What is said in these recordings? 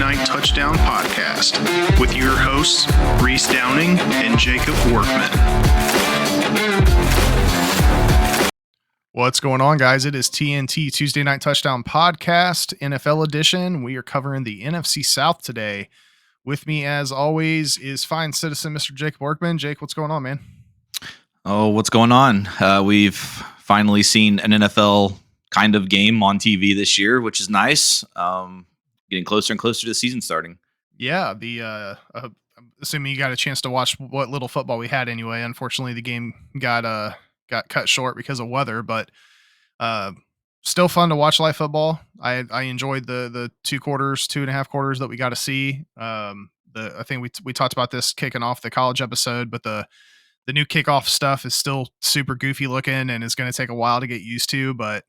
Night Touchdown Podcast with your hosts, Reese Downing and Jacob Workman. What's going on, guys? It is TNT Tuesday Night Touchdown Podcast, NFL edition. We are covering the NFC South today. With me, as always, is fine citizen Mr. Jacob Workman. Jake, what's going on, man? Oh, what's going on? We've finally seen an NFL kind of game on TV this year, which is nice. Getting closer and closer to the season starting. Yeah, assuming you got a chance to watch what little football we had anyway. Unfortunately, the game got cut short because of weather, but still fun to watch live football. I enjoyed the 2.5 quarters that we got to see. I think we talked about this kicking off the college episode, but the new kickoff stuff is still super goofy looking and it's going to take a while to get used to. But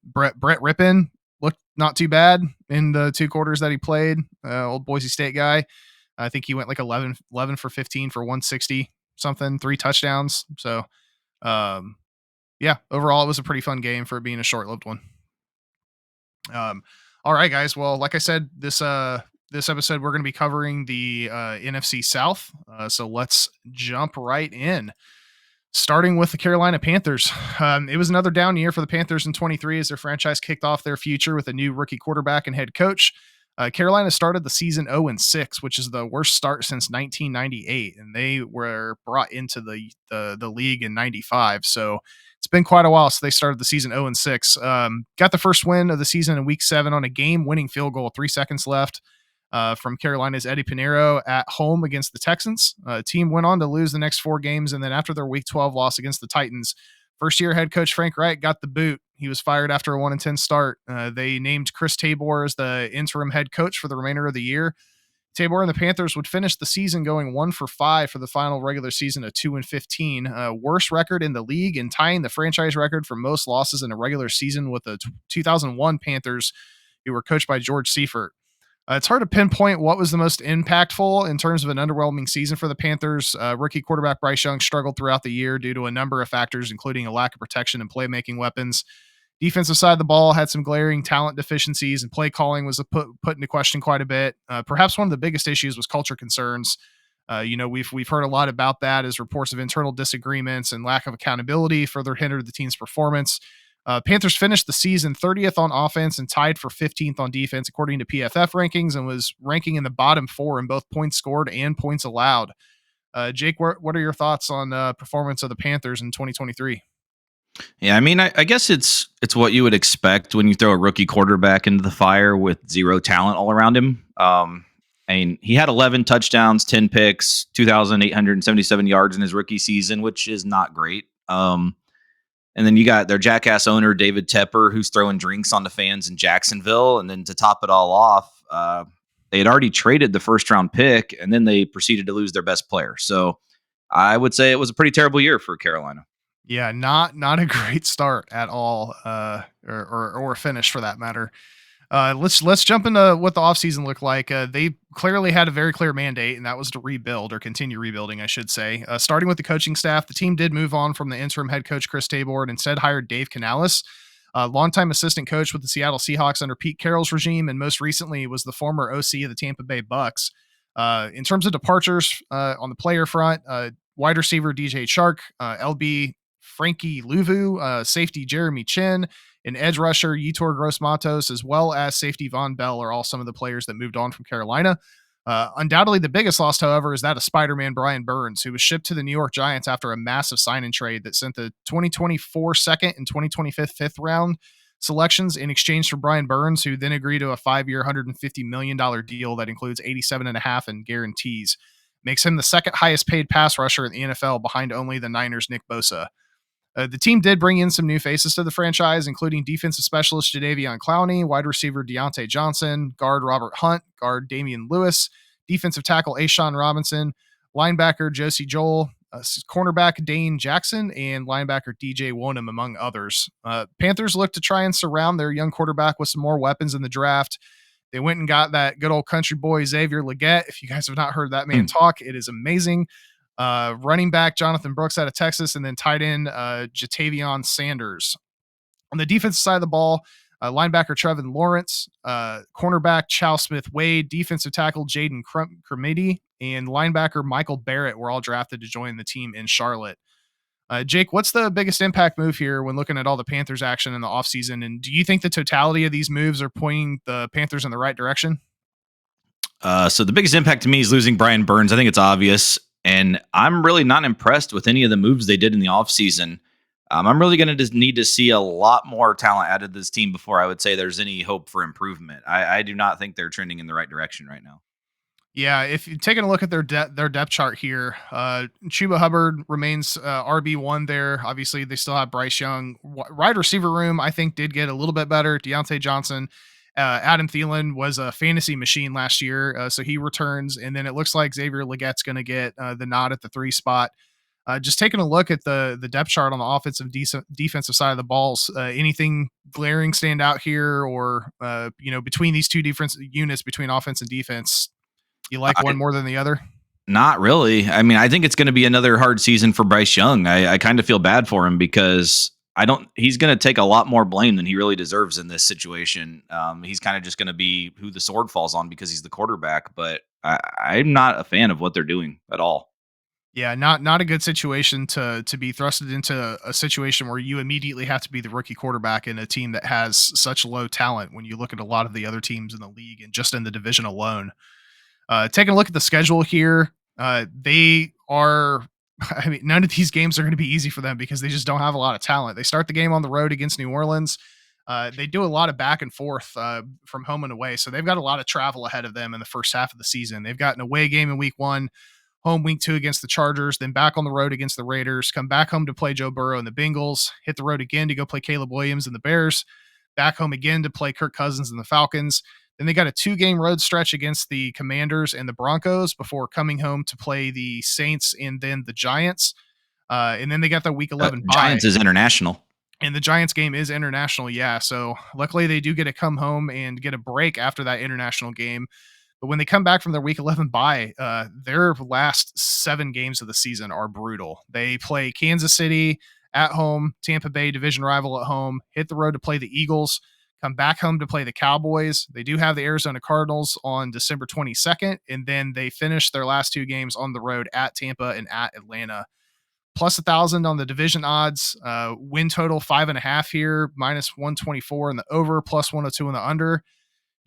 Brett Rippon looked not too bad in the 2 quarters that he played. Old Boise State guy. I think he went like 11 for 15 for 160 something, 3 touchdowns. So, yeah, overall it was a pretty fun game for it being a short-lived one. All right, guys. Well, like I said, this episode we're going to be covering the NFC South. So let's jump right in. Starting with the Carolina Panthers. It was another down year for the Panthers in 23 as their franchise kicked off their future with a new rookie quarterback and head coach. Carolina started the season 0-6, which is the worst start since 1998, and they were brought into the league in 95. So it's been quite a while since they started the season 0-6. Got the first win of the season in week 7 on a game-winning field goal, 3 seconds left. From Carolina's Eddie Pinheiro at home against the Texans. Team went on to lose the next 4 games, and then after their Week 12 loss against the Titans, first-year head coach Frank Reich got the boot. He was fired after a 1-10 start. They named Chris Tabor as the interim head coach for the remainder of the year. Tabor and the Panthers would finish the season going 1-5 for the final regular season of 2-15, worst record in the league and tying the franchise record for most losses in a regular season with the 2001 Panthers, who were coached by George Seifert. It's hard to pinpoint what was the most impactful in terms of an underwhelming season for the Panthers. Rookie quarterback Bryce Young struggled throughout the year due to a number of factors, including a lack of protection and playmaking weapons. Defensive side of the ball had some glaring talent deficiencies, and play calling was put into question quite a bit. Perhaps one of the biggest issues was culture concerns. We've heard a lot about that as reports of internal disagreements and lack of accountability further hindered the team's performance. Panthers finished the season 30th on offense and tied for 15th on defense, according to PFF rankings, and was ranking in the bottom 4 in both points scored and points allowed. Jake, what are your thoughts on performance of the Panthers in 2023? Yeah, I mean, I guess it's what you would expect when you throw a rookie quarterback into the fire with zero talent all around him. I mean, he had 11 touchdowns, 10 picks, 2,877 yards in his rookie season, which is not great. And then you got their jackass owner, David Tepper, who's throwing drinks on the fans in Jacksonville. And then to top it all off, they had already traded the first-round pick, and then they proceeded to lose their best player. So I would say it was a pretty terrible year for Carolina. Yeah, not a great start at all, or finish for that matter. Let's jump into what the offseason looked like. They clearly had a very clear mandate, and that was to rebuild or continue rebuilding, I should say. Starting with the coaching staff, the team did move on from the interim head coach Chris Tabor and instead hired Dave Canales, longtime assistant coach with the Seattle Seahawks under Pete Carroll's regime, and most recently was the former OC of the Tampa Bay Bucks. In terms of departures on the player front, wide receiver DJ Chark, LB Frankie Luvu, safety Jeremy Chin, and edge rusher Yetur Gross-Matos, as well as safety Von Bell, are all some of the players that moved on from Carolina. Undoubtedly the biggest loss, however, is that of Spider-Man Brian Burns, who was shipped to the New York Giants after a massive sign-and trade that sent the 2024 second and 2025 fifth round selections in exchange for Brian Burns, who then agreed to a 5-year, $150 million deal that includes $87.5 in guarantees. Makes him the second highest paid pass rusher in the NFL behind only the Niners' Nick Bosa. The team did bring in some new faces to the franchise, including defensive specialist Jadeveon Clowney, wide receiver Deontay Johnson, guard Robert Hunt, guard Damian Lewis, defensive tackle Ashawn Robinson, linebacker Josie Joel, cornerback Dane Jackson, and linebacker DJ Wonham, among others. Panthers look to try and surround their young quarterback with some more weapons in the draft. They went and got that good old country boy Xavier Legette. If you guys have not heard that man talk, it is amazing. Running back Jonathan Brooks out of Texas, and then tight end Jatavion Sanders. On the defensive side of the ball, linebacker Trevin Lawrence, cornerback Chow Smith Wade, defensive tackle Jaden Cremady, and linebacker Michael Barrett were all drafted to join the team in Charlotte. Jake, what's the biggest impact move here when looking at all the Panthers action in the offseason? And do you think the totality of these moves are pointing the Panthers in the right direction? So the biggest impact to me is losing Brian Burns. I think it's obvious. And I'm really not impressed with any of the moves they did in the offseason. I'm really going to just need to see a lot more talent added to this team before I would say there's any hope for improvement. I do not think they're trending in the right direction right now. Yeah, if you're taking a look at their depth chart here, Chuba Hubbard remains RB1 there. Obviously, they still have Bryce Young. Wide receiver room, I think, did get a little bit better. Deontay Johnson, Adam Thielen was a fantasy machine last year, so he returns. And then it looks like Xavier Legette's going to get the nod at the 3 spot. Just taking a look at the depth chart on the offensive defensive side of the balls, anything glaring stand out here, or between these two different units between offense and defense? You like one more than the other? Not really. I mean, I think it's going to be another hard season for Bryce Young. I kind of feel bad for him because he's going to take a lot more blame than he really deserves in this situation. He's kind of just going to be who the sword falls on because he's the quarterback, but I'm not a fan of what they're doing at all. Yeah, not a good situation to be thrusted into a situation where you immediately have to be the rookie quarterback in a team that has such low talent when you look at a lot of the other teams in the league and just in the division alone. Taking a look at the schedule here, they are, I mean, none of these games are going to be easy for them because they just don't have a lot of talent. They start the game on the road against New Orleans. They do a lot of back and forth from home and away. So they've got a lot of travel ahead of them in the first half of the season. They've got an away game in week 1, home week 2 against the Chargers, then back on the road against the Raiders, come back home to play Joe Burrow and the Bengals, hit the road again to go play Caleb Williams and the Bears, back home again to play Kirk Cousins and the Falcons. Then they got a 2-game road stretch against the Commanders and the Broncos before coming home to play the Saints and then the Giants. And then they got the week 11 bye. Giants is international. And the Giants game is international, yeah. So luckily they do get to come home and get a break after that international game. But when they come back from their week 11 bye, their last 7 games of the season are brutal. They play Kansas City at home, Tampa Bay division rival at home, hit the road to play the Eagles, come back home to play the Cowboys. They do have the Arizona Cardinals on December 22nd, and then they finish their last 2 games on the road at Tampa and at Atlanta. Plus 1,000 on the division odds. Win total 5.5 here, minus 124 in the over, plus 102 in the under.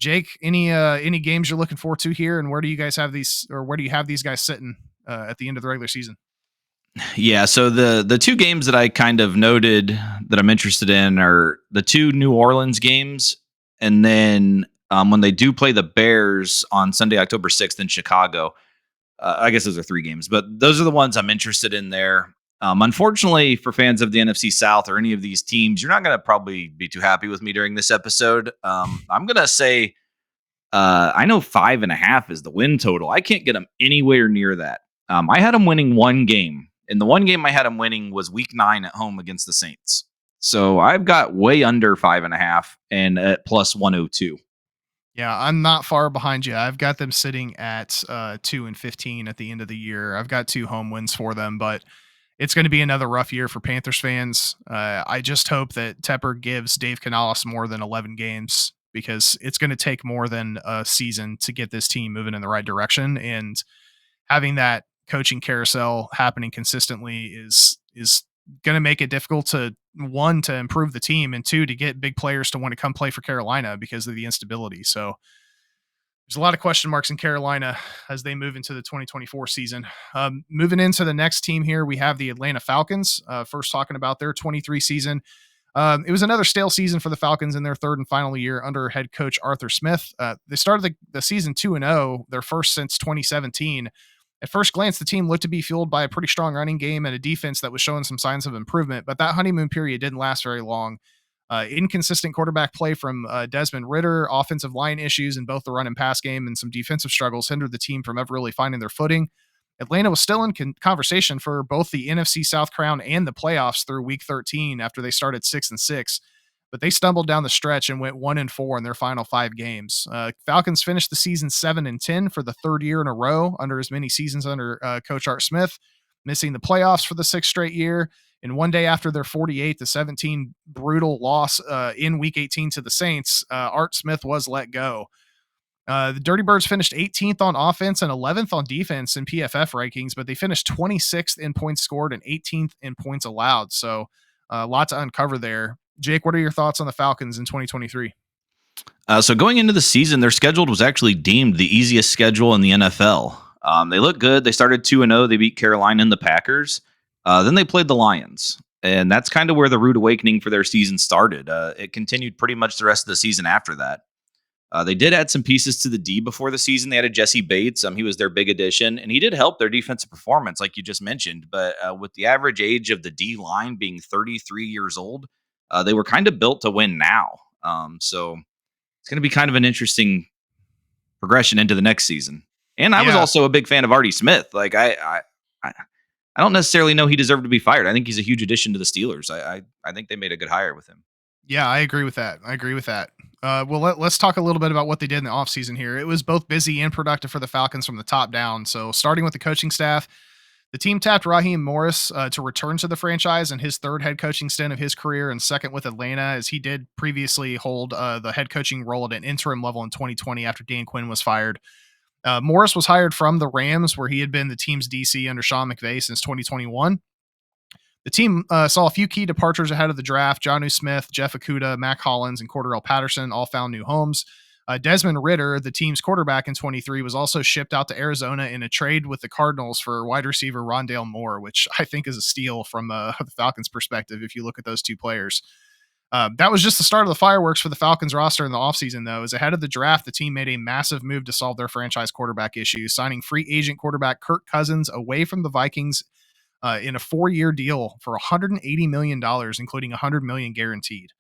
Jake, any games you're looking forward to here, and where do you guys have these, or where do you have these guys sitting at the end of the regular season? Yeah, so the 2 games that I kind of noted that I'm interested in are the 2 New Orleans games, and then when they do play the Bears on Sunday, October 6th in Chicago. I guess those are 3 games, but those are the ones I'm interested in there. Unfortunately, for fans of the NFC South or any of these teams, you're not going to probably be too happy with me during this episode. I'm going to say I know 5.5 is the win total. I can't get them anywhere near that. I had them winning 1 game. And the 1 game I had them winning was week 9 at home against the Saints. So I've got way under 5.5 and at plus 102. Yeah, I'm not far behind you. I've got them sitting at 2-15 at the end of the year. I've got 2 home wins for them, but it's going to be another rough year for Panthers fans. I just hope that Tepper gives Dave Canales more than 11 games, because it's going to take more than a season to get this team moving in the right direction. And having that coaching carousel happening consistently is going to make it difficult to, 1, to improve the team, and 2, to get big players to want to come play for Carolina because of the instability. So there's a lot of question marks in Carolina as they move into the 2024 season. Moving into the next team here, we have the Atlanta Falcons. First talking about their 23 season. It was another stale season for the Falcons in their 3rd and final year under head coach Arthur Smith. They started the season 2-0, their first since 2017. At first glance, the team looked to be fueled by a pretty strong running game and a defense that was showing some signs of improvement, but that honeymoon period didn't last very long. Inconsistent quarterback play from Desmond Ridder, offensive line issues in both the run and pass game, and some defensive struggles hindered the team from ever really finding their footing. Atlanta was still in conversation for both the NFC South crown and the playoffs through week 13 after they started 6-6, but they stumbled down the stretch and went 1-4 in their final 5 games. Falcons finished the season 7-10 for the 3rd year in a row under as many seasons under coach Art Smith, missing the playoffs for the 6th straight year. And one day after their 48-17 brutal loss in Week 18 to the Saints, Art Smith was let go. The Dirty Birds finished 18th on offense and 11th on defense in PFF rankings, but they finished 26th in points scored and 18th in points allowed. So a lot to uncover there. Jake, what are your thoughts on the Falcons in 2023? So going into the season, their schedule was actually deemed the easiest schedule in the NFL. They looked good. They started 2-0. They beat Carolina and the Packers. Then they played the Lions. And that's kind of where the rude awakening for their season started. It continued pretty much the rest of the season after that. They did add some pieces to the D before the season. They added Jesse Bates. He was their big addition, and he did help their defensive performance, like you just mentioned. But with the average age of the D line being 33 years old, they were kind of built to win now. So it's going to be kind of an interesting progression into the next season. And I was also a big fan of Artie Smith. Like I don't necessarily know he deserved to be fired. I think he's a huge addition to the Steelers. I think they made a good hire with him. Yeah, I agree with that. Well, let's talk a little bit about what they did in the offseason here. It was both busy and productive for the Falcons from the top down. So starting with the coaching staff, the team tapped Raheem Morris to return to the franchise in his third head coaching stint of his career and second with Atlanta, as he did previously hold the head coaching role at an interim level in 2020 after Dan Quinn was fired. Morris was hired from the Rams, where he had been the team's DC under Sean McVay since 2021. The team saw a few key departures ahead of the draft. Jonnu Smith, Jeff Okudah, Mac Hollins, and Cordarrelle Patterson all found new homes. Desmond Ridder, the team's quarterback in 23, was also shipped out to Arizona in a trade with the Cardinals for wide receiver Rondale Moore, which I think is a steal from the Falcons' perspective if you look at those two players. That was just the start of the fireworks for the Falcons roster in the offseason, though, as ahead of the draft, the team made a massive move to solve their franchise quarterback issues, signing free agent quarterback Kirk Cousins away from the Vikings in a 4-year deal for $180 million, including $100 million guaranteed.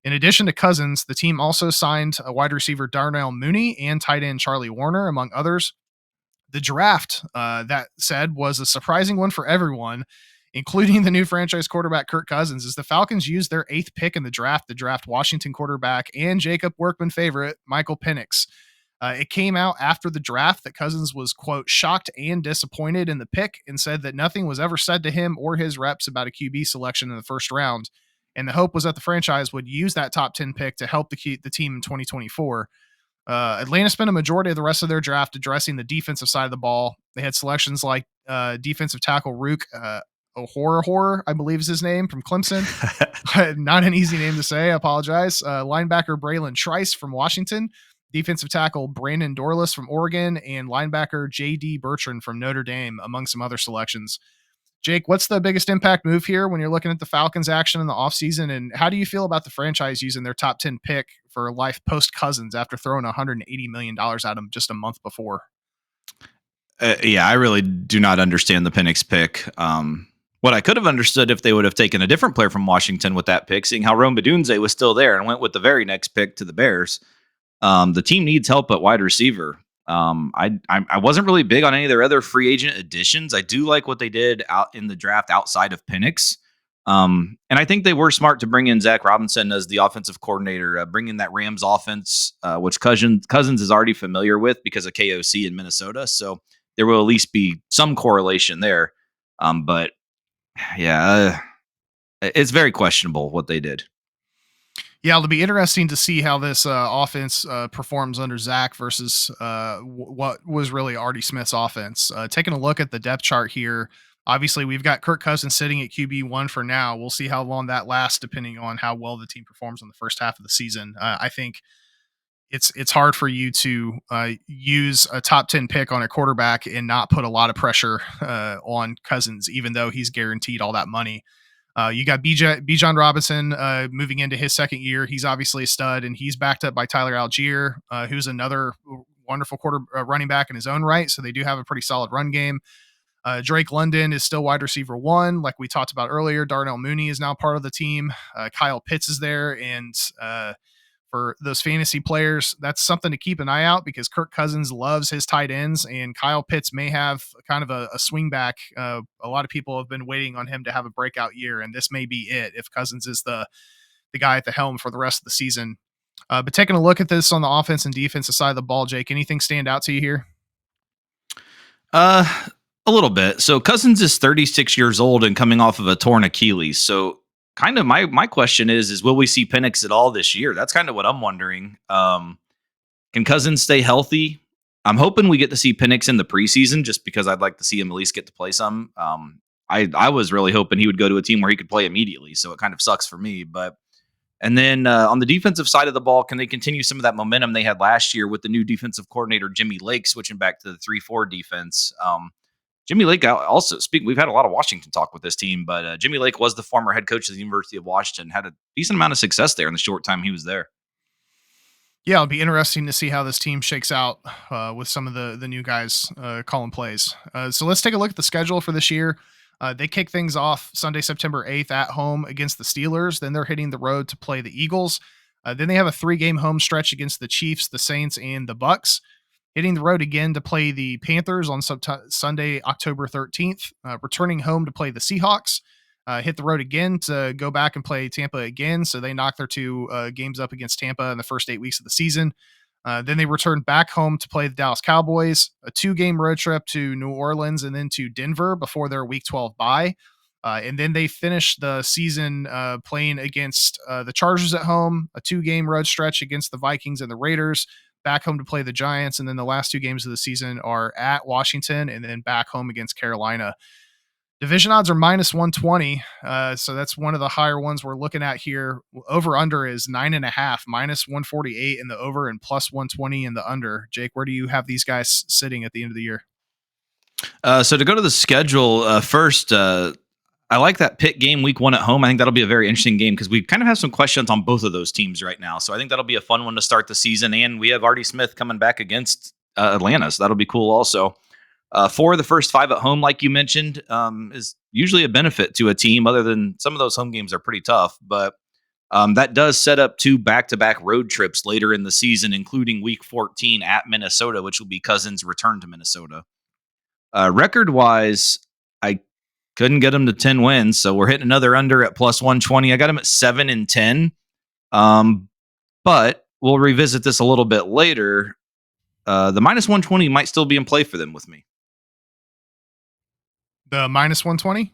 In addition to Cousins, the team also signed a wide receiver Darnell Mooney and tight end Charlie Warner, among others. The draft, that said, was a surprising one for everyone, including the new franchise quarterback Kirk Cousins, as the Falcons used their 8th pick in the draft to draft Washington quarterback and Jacob Workman favorite Michael Penix. It came out after the draft that Cousins was, quote, shocked and disappointed in the pick and said that nothing was ever said to him or his reps about a QB selection in the first round. And the hope was that the franchise would use that top 10 pick to help the team in 2024. Atlanta spent a majority of the rest of their draft addressing the defensive side of the ball. They had selections like defensive tackle Rook Horror, I believe is his name, from Clemson. Not an easy name to say. I apologize. Linebacker Braylon Trice from Washington. Defensive tackle Brandon Dorlus from Oregon, and linebacker J.D. Bertrand from Notre Dame, among some other selections. Jake, what's the biggest impact move here when you're looking at the Falcons action in the offseason, and how do you feel about the franchise using their top 10 pick for life post Cousins after throwing $180 million at him just a month before? Yeah, I really do not understand the Penix pick. What I could have understood if they would have taken a different player from Washington with that pick, seeing how Rome Odunze was still there and went with the very next pick to the Bears. The team needs help at wide receiver. I wasn't really big on any of their other free agent additions. I do like what they did out in the draft outside of Penix. And I think they were smart to bring in Zach Robinson as the offensive coordinator, bring in that Rams offense, which Cousins is already familiar with because of KOC in Minnesota. So there will at least be some correlation there. But yeah, it's very questionable what they did. Yeah, it'll be interesting to see how this offense performs under Zach versus what was really Artie Smith's offense. Taking a look at the depth chart here, obviously we've got Kirk Cousins sitting at QB1 for now. We'll see how long that lasts depending on how well the team performs in the first half of the season. I think it's hard for you to use a top 10 pick on a quarterback and not put a lot of pressure on Cousins, even though he's guaranteed all that money. You got Bijan Robinson moving into his second year. He's obviously a stud, and he's backed up by Tyler Algier, who's another wonderful running back in his own right. So they do have a pretty solid run game. Drake London is still wide receiver 1, like we talked about earlier. Darnell Mooney is now part of the team. Kyle Pitts is there, and for those fantasy players, that's something to keep an eye out because Kirk Cousins loves his tight ends, and Kyle Pitts may have kind of a swing back. A lot of people have been waiting on him to have a breakout year, and this may be it if Cousins is the guy at the helm for the rest of the season. But taking a look at this on the offense and defensive side of the ball, Jake, anything stand out to you here? A little bit. So Cousins is 36 years old and coming off of a torn Achilles. So kind of my question is will we see Penix at all this year? That's kind of what I'm wondering. Can Cousins stay healthy? I'm hoping we get to see Penix in the preseason just because I'd like to see him at least get to play some. I was really hoping he would go to a team where he could play immediately. So it kind of sucks for me. But and then on the defensive side of the ball, can they continue some of that momentum they had last year with the new defensive coordinator, Jimmy Lake, switching back to the 3-4 defense? Jimmy Lake also we've had a lot of Washington talk with this team, but Jimmy Lake was the former head coach of the University of Washington, had a decent amount of success there in the short time he was there. Yeah, it'll be interesting to see how this team shakes out with some of the new guys calling plays. So let's take a look at the schedule for this year. They kick things off Sunday, September 8th at home against the Steelers. Then they're hitting the road to play the Eagles. Then they have a 3-game home stretch against the Chiefs, the Saints, and the Bucks. Hitting the road again to play the Panthers on Sunday, October 13th. Returning home to play the Seahawks. Hit the road again to go back and play Tampa again. So they knock their 2 games up against Tampa in the first 8 weeks of the season. Then they return back home to play the Dallas Cowboys, a 2-game road trip to New Orleans and then to Denver before their Week 12 bye. And then they finish the season playing against the Chargers at home, a 2-game road stretch against the Vikings and the Raiders, back home to play the Giants. And then the last 2 games of the season are at Washington and then back home against Carolina. Division odds are minus 120. So that's one of the higher ones we're looking at here. Over under is 9.5, minus 148 in the over and plus 120 in the under. Jake, where do you have these guys sitting at the end of the year? So to go to the schedule first, I like that Pitt game week 1 at home. I think that'll be a very interesting game because we kind of have some questions on both of those teams right now. So I think that'll be a fun one to start the season. And we have Artie Smith coming back against Atlanta. So that'll be cool also. 4 of the first 5 at home, like you mentioned, is usually a benefit to a team other than some of those home games are pretty tough. But that does set up 2 back-to-back road trips later in the season, including week 14 at Minnesota, which will be Cousins' return to Minnesota. Record-wise, I couldn't get them to 10 wins, so we're hitting another under at plus 120. I got them at 7-10. But we'll revisit this a little bit later. The minus 120 might still be in play for them with me. The minus 120?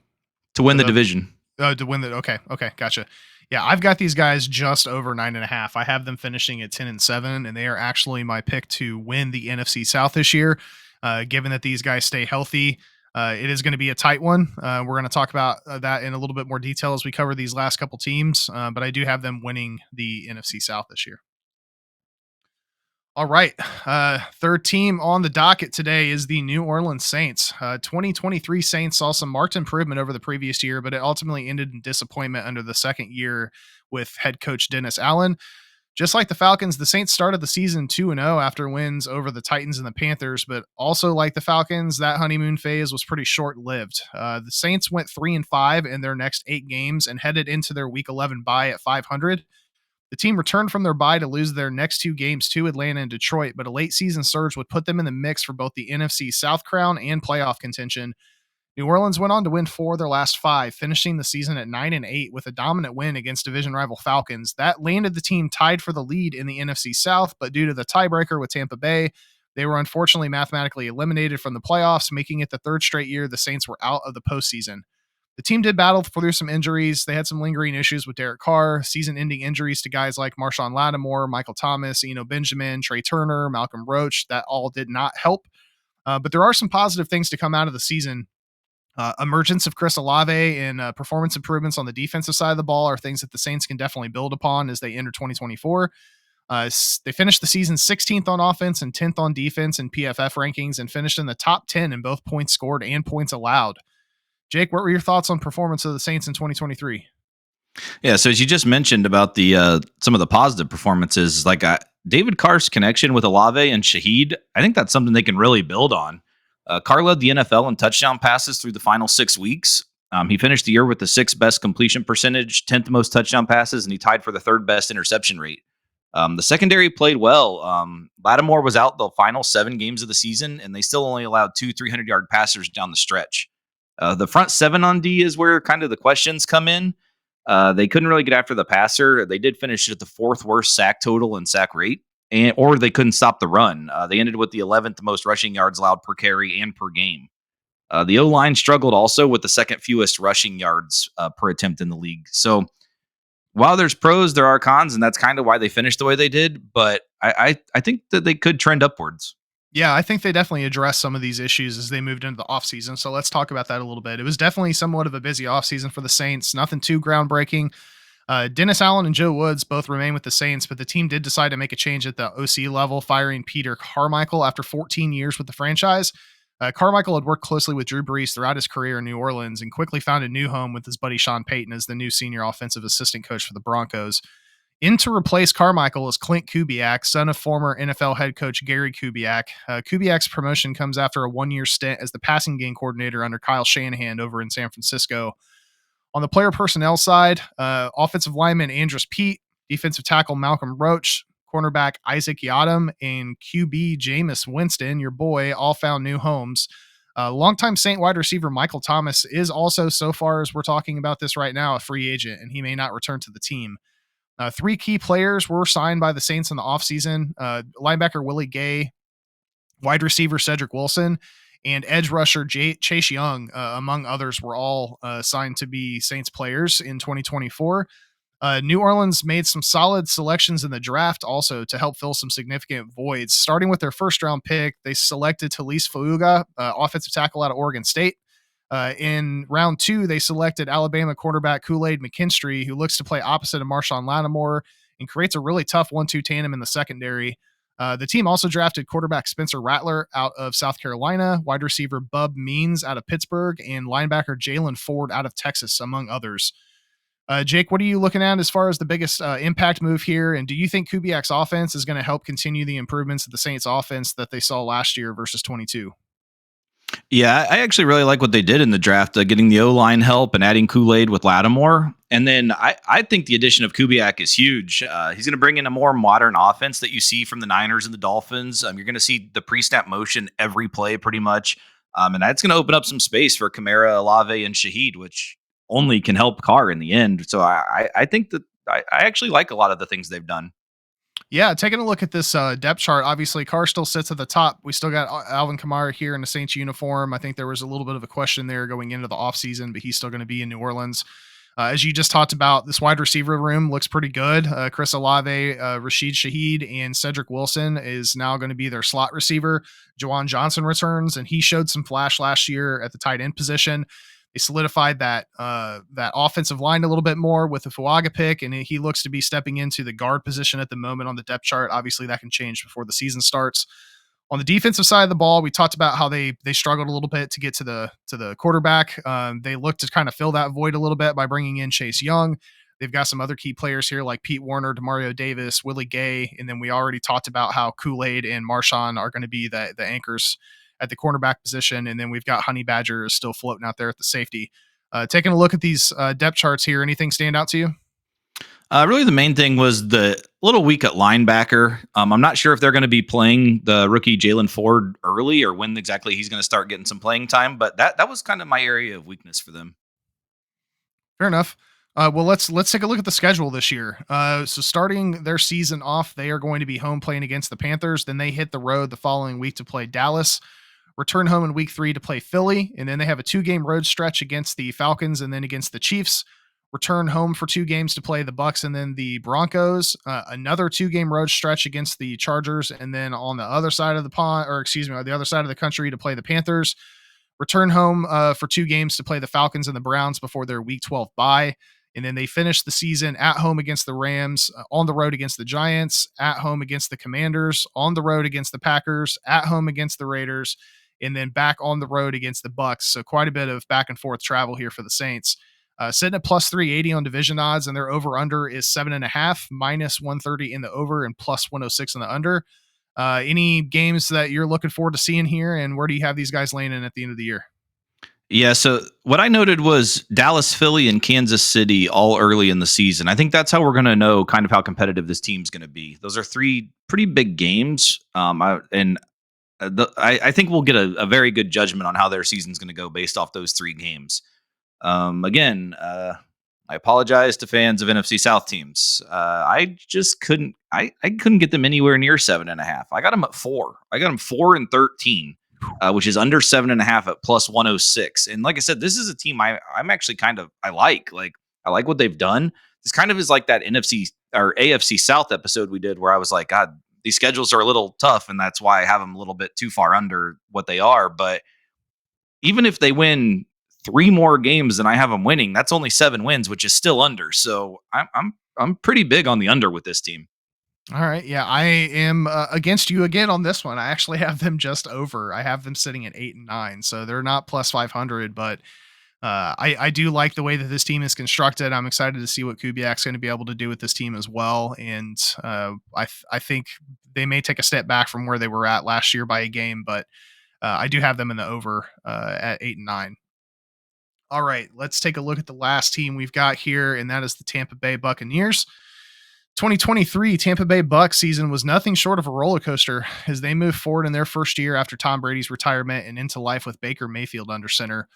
To win the division. To win the okay, gotcha. Yeah, I've got these guys just over 9.5. I have them finishing at 10-7, and they are actually my pick to win the NFC South this year. Given that these guys stay healthy, it is going to be a tight one. We're going to talk about that in a little bit more detail as we cover these last couple teams, but I do have them winning the NFC South this year. All right. Third team on the docket today is the New Orleans Saints. 2023 Saints saw some marked improvement over the previous year, but it ultimately ended in disappointment under the second year with head coach Dennis Allen. Just like the Falcons, the Saints started the season 2-0 after wins over the Titans and the Panthers, but also like the Falcons, that honeymoon phase was pretty short-lived. The Saints went 3-5 in their next 8 games and headed into their Week 11 bye at 500. The team returned from their bye to lose their next 2 games to Atlanta and Detroit, but a late season surge would put them in the mix for both the NFC South crown and playoff contention. New Orleans went on to win 4 of their last 5, finishing the season at 9-8 with a dominant win against division rival Falcons. That landed the team tied for the lead in the NFC South, but due to the tiebreaker with Tampa Bay, they were unfortunately mathematically eliminated from the playoffs, making it the 3rd straight year the Saints were out of the postseason. The team did battle through some injuries. They had some lingering issues with Derek Carr, season-ending injuries to guys like Marshawn Lattimore, Michael Thomas, Eno Benjamin, Trey Turner, Malcolm Roach. That all did not help. But there are some positive things to come out of the season. Emergence of Chris Olave and performance improvements on the defensive side of the ball are things that the Saints can definitely build upon as they enter 2024. They finished the season 16th on offense and 10th on defense in PFF rankings and finished in the top 10 in both points scored and points allowed. Jake, what were your thoughts on performance of the Saints in 2023? Yeah, so as you just mentioned about the some of the positive performances, like David Carr's connection with Olave and Shaheed, I think that's something they can really build on. Carr led the NFL in touchdown passes through the final 6 weeks. He finished the year with the 6th best completion percentage, 10th most touchdown passes, and he tied for the 3rd best interception rate. The secondary played well. Lattimore was out the final 7 games of the season, and they still only allowed 2 300-yard passers down the stretch. The front 7 on D is where kind of the questions come in. They couldn't really get after the passer. They did finish at the 4th worst sack total and sack rate, or they couldn't stop the run. They ended with the 11th most rushing yards allowed per carry and per game. The O-line struggled also with the second fewest rushing yards per attempt in the league. So while there's pros, there are cons, and that's kind of why they finished the way they did. But I think that they could trend upwards. Yeah, I think they definitely addressed some of these issues as they moved into the offseason. So let's talk about that a little bit. It was definitely somewhat of a busy offseason for the Saints. Nothing too groundbreaking. Dennis Allen and Joe Woods both remain with the Saints, but the team did decide to make a change at the OC level, firing Peter Carmichael after 14 years with the franchise. Carmichael had worked closely with Drew Brees throughout his career in New Orleans and quickly found a new home with his buddy Sean Payton as the new senior offensive assistant coach for the Broncos. In to replace Carmichael is Clint Kubiak, son of former NFL head coach Gary Kubiak. Kubiak's promotion comes after a one-year stint as the passing game coordinator under Kyle Shanahan over in San Francisco. On the player personnel side, offensive lineman Andrus Peat, defensive tackle Malcolm Roach, cornerback Isaac Yiadom, and QB Jameis Winston, your boy, all found new homes. Longtime Saint wide receiver Michael Thomas is also, so far as we're talking about this right now, a free agent, and he may not return to the team. Three key players were signed by the Saints in the offseason. Linebacker Willie Gay, wide receiver Cedric Wilson, and edge rusher Chase Young, among others, were all signed to be Saints players in 2024. New Orleans made some solid selections in the draft also to help fill some significant voids. Starting with their first-round pick, they selected Talise Fauga, offensive tackle out of Oregon State. In round 2, they selected Alabama quarterback Kool-Aid McKinstry, who looks to play opposite of Marshawn Lattimore and creates a really tough 1-2 tandem in the secondary. The team also drafted quarterback Spencer Rattler out of South Carolina, wide receiver Bub Means out of Pittsburgh, and linebacker Jalen Ford out of Texas, among others. Jake, what are you looking at as far as the biggest impact move here? And do you think Kubiak's offense is going to help continue the improvements of the Saints offense that they saw last year versus 22? Yeah, I actually really like what they did in the draft, getting the O-line help and adding Kool-Aid with Lattimore. And then I think the addition of Kubiak is huge. He's going to bring in a more modern offense that you see from the Niners and the Dolphins. You're going to see the pre-snap motion every play pretty much. And that's going to open up some space for Kamara, Olave, and Shaheed, which only can help Carr in the end. So I think that I actually like a lot of the things they've done. Yeah, taking a look at this depth chart, obviously Carr still sits at the top. We still got Alvin Kamara here in the Saints uniform. I think there was a little bit of a question there going into the offseason, but he's still going to be in New Orleans. As you just talked about, this wide receiver room looks pretty good. Chris Olave, Rashid Shaheed, and Cedric Wilson is now going to be their slot receiver. Juwan Johnson returns, and he showed some flash last year at the tight end position. They solidified that offensive line a little bit more with the Fuaga pick, and he looks to be stepping into the guard position at the moment on the depth chart. Obviously, that can change before the season starts. On the defensive side of the ball, we talked about how they struggled a little bit to get to the quarterback. They looked to kind of fill that void a little bit by bringing in Chase Young. They've got some other key players here like Pete Werner, Demario Davis, Willie Gay, and then we already talked about how Kool-Aid and Marshawn are going to be the anchors at the cornerback position, and then we've got Honey Badger is still floating out there at the safety. Taking a look at these depth charts here, anything stand out to you? Really, the main thing was the little weak at linebacker. I'm not sure if they're going to be playing the rookie Jalen Ford early or when exactly he's going to start getting some playing time, but that was kind of my area of weakness for them. Fair enough. Well, let's take a look at the schedule this year. So starting their season off, they are going to be home playing against the Panthers. Then they hit the road the following week to play Dallas. Return home in week 3 to play Philly, and then they have a 2-game road stretch against the Falcons and then against the Chiefs. Return home for 2 games to play the Bucs and then the Broncos. Another 2-game road stretch against the Chargers, and then on the other side of the pond, or excuse me, the other side of the country to play the Panthers. Return home for 2 games to play the Falcons and the Browns before their week 12 bye. And then they finish the season at home against the Rams, on the road against the Giants, at home against the Commanders, on the road against the Packers, at home against the Raiders, and then back on the road against the Bucs. So quite a bit of back and forth travel here for the Saints. Sitting at plus 380 on division odds, and their over-under is 7.5, minus 130 in the over and plus 106 in the under. Any games that you're looking forward to seeing here, and where do you have these guys laying in at the end of the year? Yeah, so what I noted was Dallas, Philly, and Kansas City all early in the season. I think that's how we're going to know kind of how competitive this team's going to be. Those are 3 pretty big games, I think we'll get a very good judgment on how their season's going to go based off those 3 games. Again, I apologize to fans of NFC South teams. I just couldn't. I couldn't get them anywhere near 7.5. I got them at 4. I got them 4 and 13. which is under 7.5 at plus 106. And like I said, this is a team I'm actually I like. Like, I like what they've done. This kind of is like that NFC or AFC South episode we did where I was like, God, these schedules are a little tough, and that's why I have them a little bit too far under what they are. But even if they win 3 more games than I have them winning, that's only 7 wins, which is still under. So I'm pretty big on the under with this team. All right. Yeah, I am against you again on this one. I actually have them just over. I have them sitting at 8 and 9, so they're not plus 500. But I do like the way that this team is constructed. I'm excited to see what Kubiak's going to be able to do with this team as well. And I think they may take a step back from where they were at last year by a game, but I do have them in the over at 8 and 9. All right, let's take a look at the last team we've got here, and that is the Tampa Bay Buccaneers. 2023 Tampa Bay Bucs season was nothing short of a roller coaster as they moved forward in their first year after Tom Brady's retirement and into life with Baker Mayfield under center.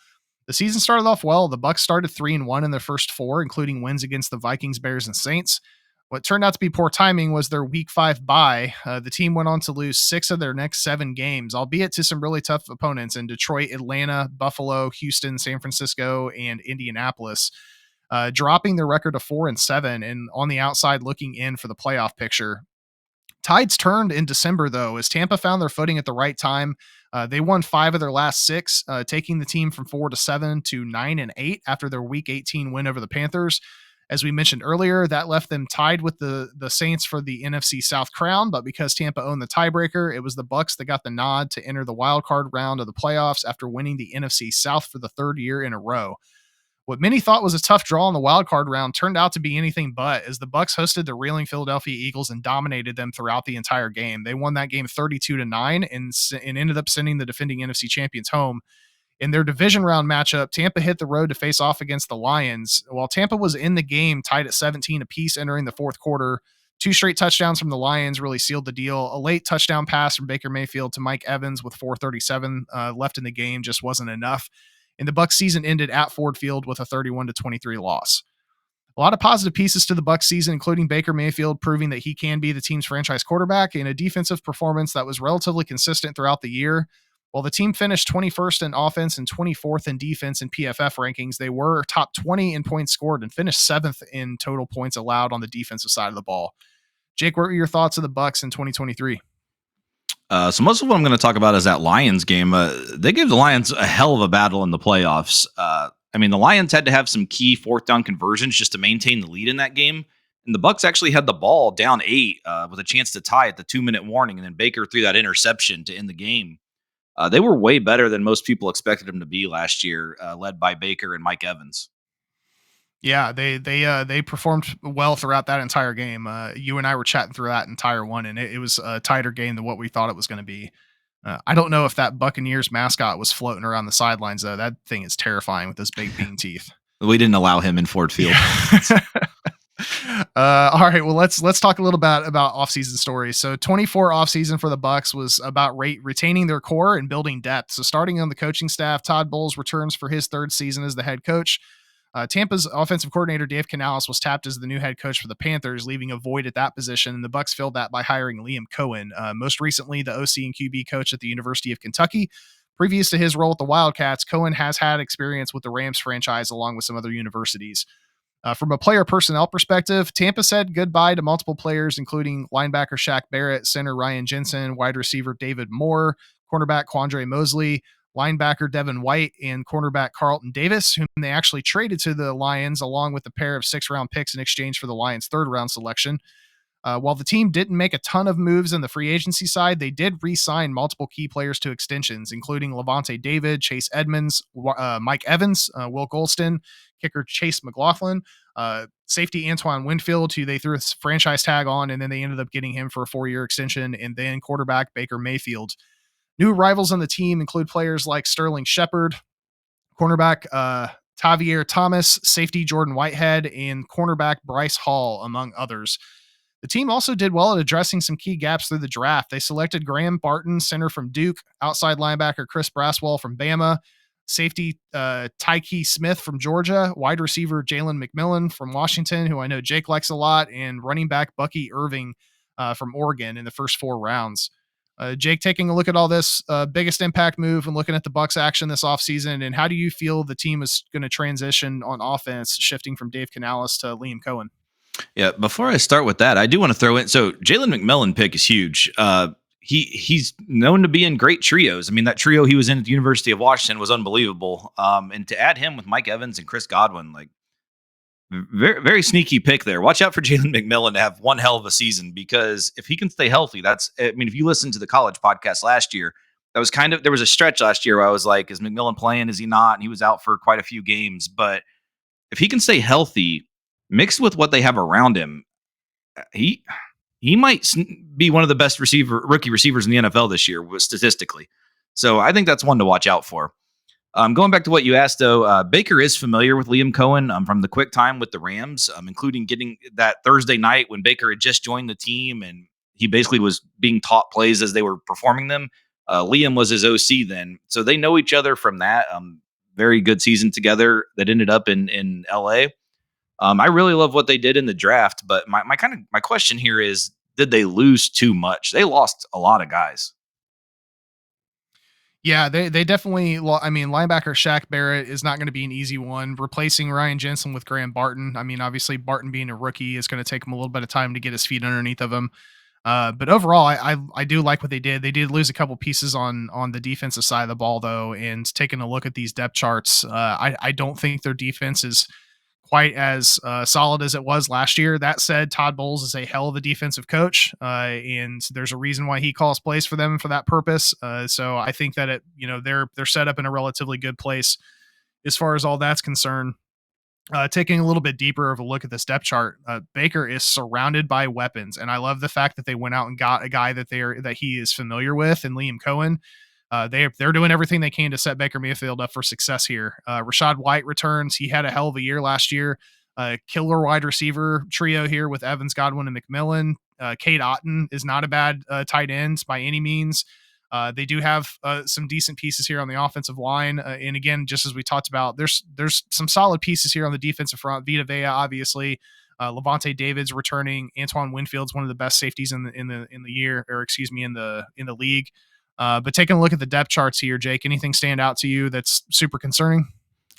The season started off well. The Bucs started 3-1 in their first 4, including wins against the Vikings, Bears, and Saints. What turned out to be poor timing was their Week 5 bye. The team went on to lose 6 of their next 7 games, albeit to some really tough opponents in Detroit, Atlanta, Buffalo, Houston, San Francisco, and Indianapolis. Dropping their record to 4-7 and on the outside looking in for the playoff picture. Tides turned in December, though, as Tampa found their footing at the right time. They won 5 of their last 6, taking the team from 4-7 to 9-8 after their Week 18 win over the Panthers. As we mentioned earlier, that left them tied with the Saints for the NFC South crown, but because Tampa owned the tiebreaker, it was the Bucs that got the nod to enter the wild card round of the playoffs after winning the NFC South for the 3rd year in a row. What many thought was a tough draw in the wild card round turned out to be anything but, as the Bucs hosted the reeling Philadelphia Eagles and dominated them throughout the entire game. They won that game 32-9 and ended up sending the defending NFC champions home. In their division round matchup, Tampa hit the road to face off against the Lions. While Tampa was in the game tied at 17 apiece entering the 4th quarter, 2 straight touchdowns from the Lions really sealed the deal. A late touchdown pass from Baker Mayfield to Mike Evans with 4:37 left in the game just wasn't enough. And the Bucs season ended at Ford Field with a 31-23 loss. A lot of positive pieces to the Bucs season, including Baker Mayfield proving that he can be the team's franchise quarterback, and a defensive performance that was relatively consistent throughout the year. While the team finished 21st in offense and 24th in defense in PFF rankings, they were top 20 in points scored and finished 7th in total points allowed on the defensive side of the ball. Jake, what were your thoughts of the Bucs in 2023? So most of what I'm going to talk about is that Lions game. They gave the Lions a hell of a battle in the playoffs. I mean, the Lions had to have some key 4th down conversions just to maintain the lead in that game. And the Bucs actually had the ball down 8 with a chance to tie at the 2-minute warning. And then Baker threw that interception to end the game. They were way better than most people expected them to be last year, led by Baker and Mike Evans. Yeah, they performed well throughout that entire game. You and I were chatting through that entire one, and it was a tighter game than what we thought it was going to be. I don't know if that Buccaneers mascot was floating around the sidelines, though. That thing is terrifying with those big bean teeth. We didn't allow him in Ford Field. Yeah. All right, well let's talk a little bit about offseason stories. So 24 offseason for the Bucs was about retaining their core and building depth. So starting on the coaching staff, Todd Bowles returns for his 3rd season as the head coach. Tampa's offensive coordinator Dave Canales was tapped as the new head coach for the Panthers, leaving a void at that position, and the Bucs filled that by hiring Liam Cohen, most recently the OC and QB coach at the University of Kentucky. Previous to his role at the Wildcats, Cohen has had experience with the Rams franchise along with some other universities. From a player personnel perspective, Tampa said goodbye to multiple players, including linebacker Shaq Barrett, center Ryan Jensen, wide receiver David Moore, cornerback Quandre Mosley, linebacker Devin White, and cornerback Carlton Davis, whom they actually traded to the Lions along with a pair of 6th-round picks in exchange for the Lions' 3rd-round selection. While the team didn't make a ton of moves in the free agency side, they did re-sign multiple key players to extensions, including Levante David, Chase Edmonds, Mike Evans, Will Golston, kicker Chase McLaughlin, safety Antoine Winfield, who they threw a franchise tag on, and then they ended up getting him for a 4-year extension, and then quarterback Baker Mayfield. New arrivals on the team include players like Sterling Shepard, cornerback Tavier Thomas, safety Jordan Whitehead, and cornerback Bryce Hall, among others. The team also did well at addressing some key gaps through the draft. They selected Graham Barton, center from Duke, outside linebacker Chris Braswell from Bama, safety Tyke Smith from Georgia, wide receiver Jalen McMillan from Washington, who I know Jake likes a lot, and running back Bucky Irving from Oregon in the first 4 rounds. Jake, taking a look at all this, biggest impact move and looking at the Bucs action this offseason, and how do you feel the team is going to transition on offense, shifting from Dave Canales to Liam Cohen? Yeah, before I start with that, I do want to throw in. So Jalen McMillan pick is huge. He's known to be in great trios. I mean, that trio he was in at the University of Washington was unbelievable. And to add him with Mike Evans and Chris Godwin, like very, very sneaky pick there. Watch out for Jalen McMillan to have one hell of a season, because if he can stay healthy, if you listen to the college podcast last year, there was a stretch last year where I was like, is McMillan playing? Is he not? And he was out for quite a few games. But if he can stay healthy, mixed with what they have around him, he might be one of the best rookie receivers in the NFL this year, statistically. So I think that's one to watch out for. Going back to what you asked, though, Baker is familiar with Liam Cohen from the quick time with the Rams, including getting that Thursday night when Baker had just joined the team and he basically was being taught plays as they were performing them. Liam was his OC then. So they know each other from that. Very good season together that ended up in LA. I really love what they did in the draft, but my question here is, did they lose too much? They lost a lot of guys. Yeah, they definitely. I mean, linebacker Shaq Barrett is not going to be an easy one. Replacing Ryan Jensen with Graham Barton. I mean, obviously Barton being a rookie is going to take him a little bit of time to get his feet underneath of him. But overall, I do like what they did. They did lose a couple pieces on the defensive side of the ball, though. And taking a look at these depth charts, I don't think their defense is quite as solid as it was last year. That said, Todd Bowles is a hell of a defensive coach, and there's a reason why he calls plays for them for that purpose. So I think that they're set up in a relatively good place as far as all that's concerned. Taking a little bit deeper of a look at this depth chart, Baker is surrounded by weapons, and I love the fact that they went out and got a guy that he is familiar with, and Liam Cohen. They're doing everything they can to set Baker Mayfield up for success here. Rashad White returns. He had a hell of a year last year. Killer wide receiver trio here with Evans, Godwin, and McMillan. Cade Otton is not a bad tight end by any means. They do have some decent pieces here on the offensive line. And again, just as we talked about, there's some solid pieces here on the defensive front. Vita Vea, obviously. Levante David's returning. Antoine Winfield's one of the best safeties in the year, or excuse me, in the league. But taking a look at the depth charts here, Jake, anything stand out to you that's super concerning?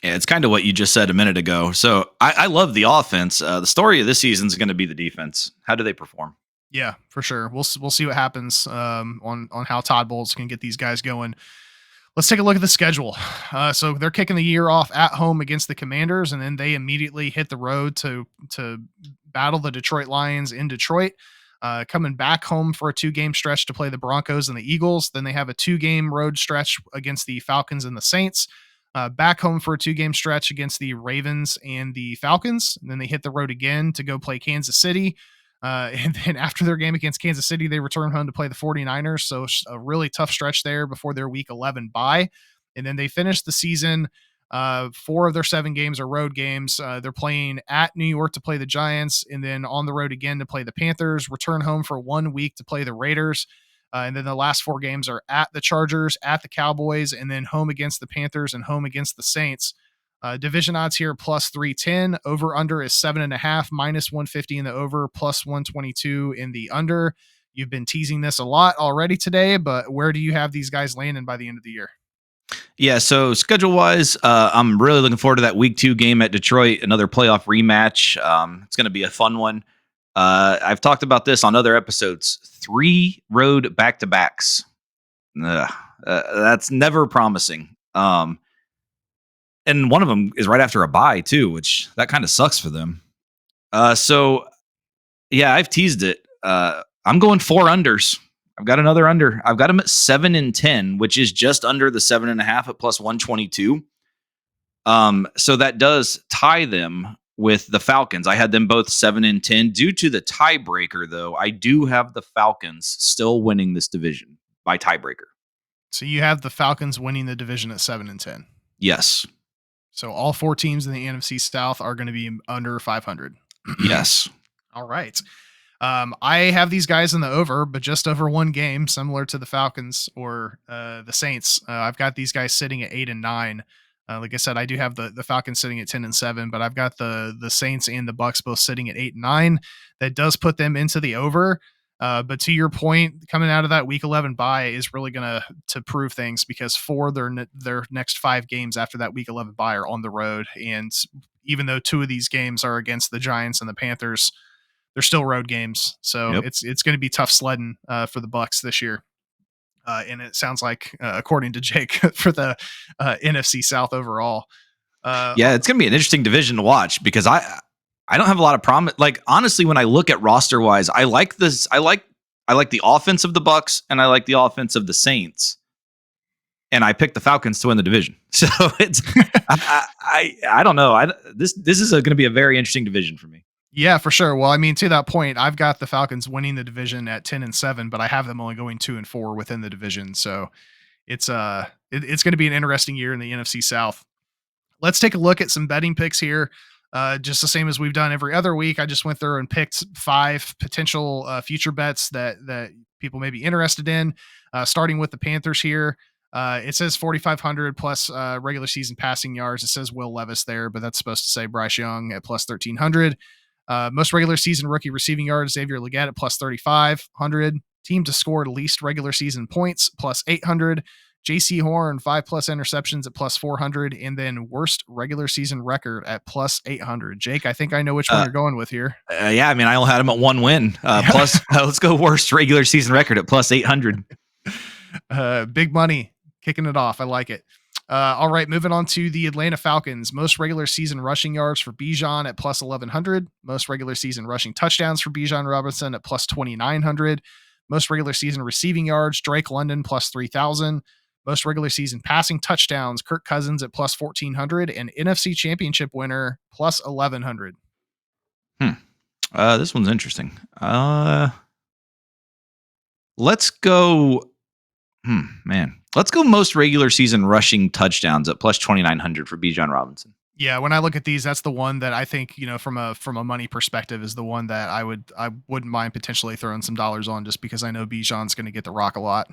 Yeah, it's kind of what you just said a minute ago. So I love the offense. The story of this season is going to be the defense. How do they perform? Yeah, for sure. We'll see what happens on how Todd Bowles can get these guys going. Let's take a look at the schedule. So they're kicking the year off at home against the Commanders, and then they immediately hit the road to battle the Detroit Lions in Detroit. Coming back home for a 2-game stretch to play the Broncos and the Eagles. Then they have a 2-game road stretch against the Falcons and the Saints. Back home for a 2-game stretch against the Ravens and the Falcons. And then they hit the road again to go play Kansas City. And then after their game against Kansas City, they return home to play the 49ers. So a really tough stretch there before their week 11 bye. And then they finish the season. 4 of their 7 games are road games. They're playing at New York to play the Giants, and then on the road again to play the Panthers, return home for 1 week to play the Raiders. And then the last 4 games are at the Chargers, at the Cowboys, and then home against the Panthers and home against the Saints. Division odds here, plus 310. Over under is 7.5, minus 150 in the over, plus 122 in the under. You've been teasing this a lot already today, but where do you have these guys landing by the end of the year? Yeah, so schedule-wise, I'm really looking forward to that Week 2 game at Detroit, another playoff rematch. It's going to be a fun one. I've talked about this on other episodes. 3 road back-to-backs. That's never promising. And one of them is right after a bye, too, which that kind of sucks for them. So, yeah, I've teased it. I'm going 4 unders. I've got another under. I've got them at 7-10, which is just under the 7.5 at plus 122. So that does tie them with the Falcons. I had them both 7-10. Due to the tiebreaker, though, I do have the Falcons still winning this division by tiebreaker. So you have the Falcons winning the division at 7-10. Yes. So all 4 teams in the NFC South are going to be under 500. Yes. All right. I have these guys in the over, but just over 1 game, similar to the Falcons or the Saints. I've got these guys sitting at 8-9. Like I said, I do have the Falcons sitting at 10-7, but I've got the Saints and the Bucs both sitting at 8-9. That does put them into the over. But to your point, coming out of that Week 11 bye is really going to prove things, because their next 5 games after that Week 11 bye are on the road, and even though 2 of these games are against the Giants and the Panthers, they're still road games. So Yep. it's going to be tough sledding for the Bucs this year. And it sounds like, according to Jake, for the NFC South overall. Yeah, it's going to be an interesting division to watch, because I don't have a lot of problem. Like, honestly, when I look at roster wise, I like this. I like the offense of the Bucs, and I like the offense of the Saints. And I picked the Falcons to win the division. So it's I don't know. This is going to be a very interesting division for me. Yeah, for sure. Well, I mean, to that point, I've got the Falcons winning the division at 10-7, but I have them only going 2-4 within the division. So it's going to be an interesting year in the NFC South. Let's take a look at some betting picks here. Just the same as we've done every other week. I just went through and picked 5 potential future bets that people may be interested in. Starting with the Panthers here. It says 4,500 plus regular season passing yards. It says Will Levis there, but that's supposed to say Bryce Young at plus 1,300. Most regular season rookie receiving yards, Xavier Legette at plus 3,500. Team to score least regular season points, plus 800. JC Horn, 5+ interceptions at plus 400. And then worst regular season record at plus 800. Jake, I think I know which one you're going with here. Yeah, I mean, I only had him at 1 win. Plus, let's go worst regular season record at plus 800. Big money kicking it off. I like it. All right, moving on to the Atlanta Falcons. Most regular season rushing yards for Bijan at plus 1,100. Most regular season rushing touchdowns for Bijan Robinson at plus 2,900. Most regular season receiving yards, Drake London plus 3,000. Most regular season passing touchdowns, Kirk Cousins at plus 1,400. And NFC Championship winner plus 1,100. This one's interesting. Let's go. Let's go most regular season rushing touchdowns at plus 2,900 for Bijan Robinson. Yeah, when I look at these, that's the one that I think, from a money perspective, is the one that I wouldn't mind potentially throwing some dollars on, just because I know Bijan's going to get the rock a lot.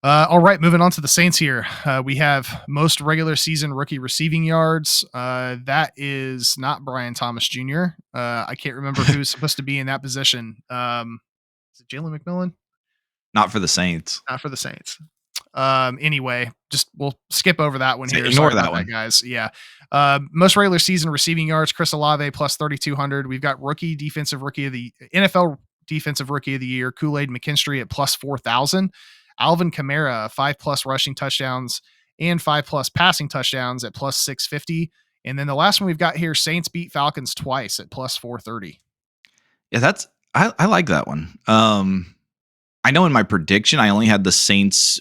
All right, moving on to the Saints here. We have most regular season rookie receiving yards. That is not Brian Thomas Jr. I can't remember who's supposed to be in that position. Is it Jalen McMillan? Not for the Saints. Not for the Saints. Anyway, we'll skip over that one here. Ignore that one, guys. Yeah. Most regular season receiving yards, Chris Olave plus 3,200. We've got NFL defensive rookie of the year, Kool-Aid McKinstry at plus 4,000. Alvin Kamara, 5+ rushing touchdowns and 5+ passing touchdowns at plus 650. And then the last one we've got here, Saints beat Falcons twice at plus 430. Yeah, I like that one. I know in my prediction, I only had the Saints.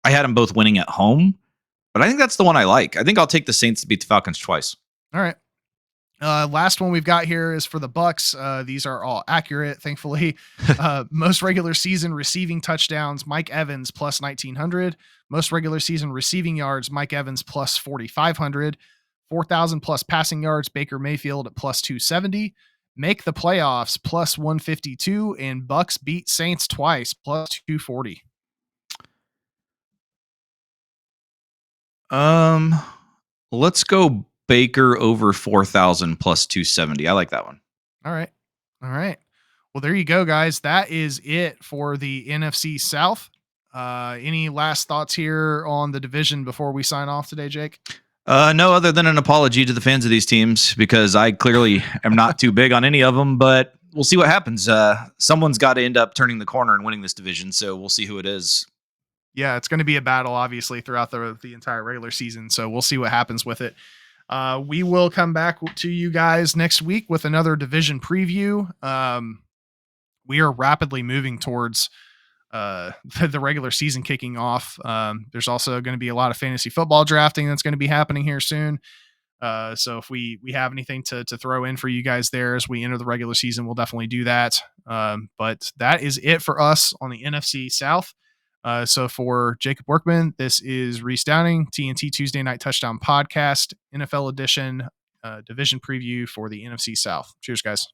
I had them both winning at home, but I think that's the one I like. I think I'll take the Saints to beat the Falcons twice. All right. Last one we've got here is for the Bucs. These are all accurate, thankfully. Most regular season receiving touchdowns, Mike Evans plus 1,900. Most regular season receiving yards, Mike Evans plus 4,500. 4,000+ passing yards, Baker Mayfield at plus 270. Make the playoffs plus 152, and Bucs beat Saints twice plus 240. Let's go Baker over 4,000 plus 270. I like that one. All right. Well, there you go, guys. That is it for the NFC South. Any last thoughts here on the division before we sign off today, Jake? No, other than an apology to the fans of these teams, because I clearly am not too big on any of them, but we'll see what happens. Someone's got to end up turning the corner and winning this division, so we'll see who it is. Yeah, it's going to be a battle, obviously, throughout the entire regular season, so we'll see what happens with it. We will come back to you guys next week with another division preview. We are rapidly moving towards the regular season kicking off. There's also going to be a lot of fantasy football drafting that's going to be happening here soon. So if we have anything to throw in for you guys there as we enter the regular season, we'll definitely do that. But that is it for us on the NFC South. So for Jacob Workman, this is Reese Downing, TNT Tuesday Night Touchdown Podcast, NFL edition, division preview for the NFC South. Cheers, guys.